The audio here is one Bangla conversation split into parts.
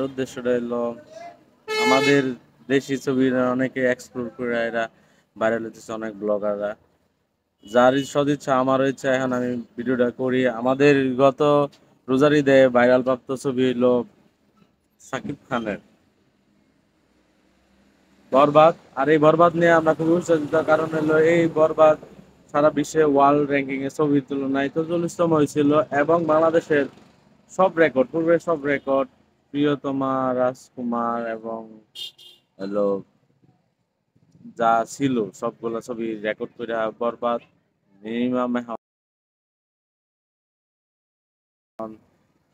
উদ্দেশ্যটা হলো আমাদের দেশি ছবিরা অনেকে এক্সপ্লোর করে এরা ভাইরাল হতেছে, অনেক ব্লগাররা। যার সদিচ্ছা আমারও ইচ্ছা এখন আমি ভিডিওটা করি। আমাদের গত রোজার ঈদে ভাইরাল প্রাপ্ত ছবি হলো সাকিব খানের বরবাদ। আর এই বরবাদ নিয়ে আমরা খুবই উৎসাহিত, কারণ হলো এই বরবাদ সারা বিশ্বে ওয়ার্ল্ড র্যাঙ্কিং এ ছবির তুলনায় ৪৪তম হয়েছিল এবং বাংলাদেশের সব রেকর্ড, পূর্বের সব রেকর্ড, প্রিয়তমা, রাজকুমার এবং হলো যা ছিল সবগুলা ছবি রেকর্ড করে বরবাদ মিনিমাম এখন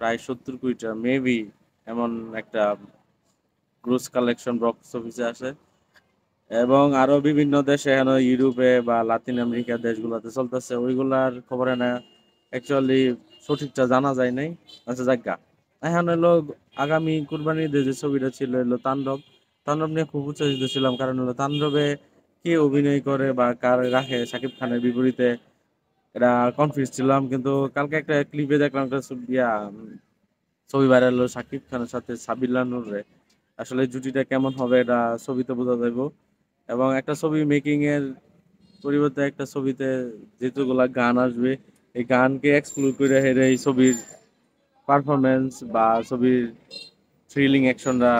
প্রায় ৭০ কোটি টাকা মেবি এমন একটা গ্রোস কালেকশন বক্স অফিসে আসে। এবং আরো বিভিন্ন দেশে এখন ইউরোপে বা লাতিন আমেরিকার দেশগুলোতে চলতেছে, ওইগুলার খবরে না অ্যাকচুয়ালি সঠিকটা জানা যায় নাই। আচ্ছা যাজ্ঞা, এখন হলো আগামী কুরবানির ঈদে যে ছবিটা ছিল হলো তাণ্ডব। তাণ্ডব নিয়ে খুব উচ্ছ্বসিত ছিলাম, কারণ হলো তাণ্ডবে কে অভিনয় করে বা কার রাখে শাকিব খানের বিপরীতে, এটা কনফিউজ ছিলাম। কিন্তু কালকে একটা ক্লিপে দেখলাম একটা ছবি ভাইরাল হলো শাকিব খানের সাথে সাবিলা নূরে। আসলে এই জুটিটা কেমন হবে এটা ছবিতে বোঝা যাবে। এবং একটা ছবি মেকিং এর পরিবর্তে একটা ছবিতে যেগুলা গান আসবে, এই গানকে এক্সক্লুড করে হেরে এই ছবির পারফরমেন্স বা ছবির থ্রিলিং অ্যাকশনটা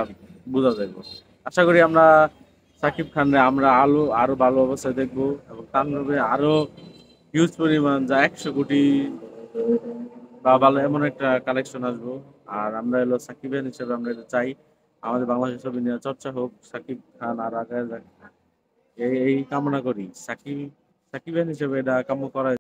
বোঝা যাবে। আশা করি আমরা সাকিব খানরে আমরা আরো ভালো অবস্থায় দেখবো এবং তাণ্ডবে আরো হিউজ পরিমাণ যা ১০০ কোটি বা ভালো এমন একটা কালেকশন আসবো। আর আমরা হলো সাকিবের হিসেবে আমরা এটা চাই, আমাদের বাংলাদেশের ছবি নিয়ে চর্চা হোক, সাকিব খান আর আগে যাক, এই কামনা করি। সাকিবের হিসেবে এটা কাম্য করা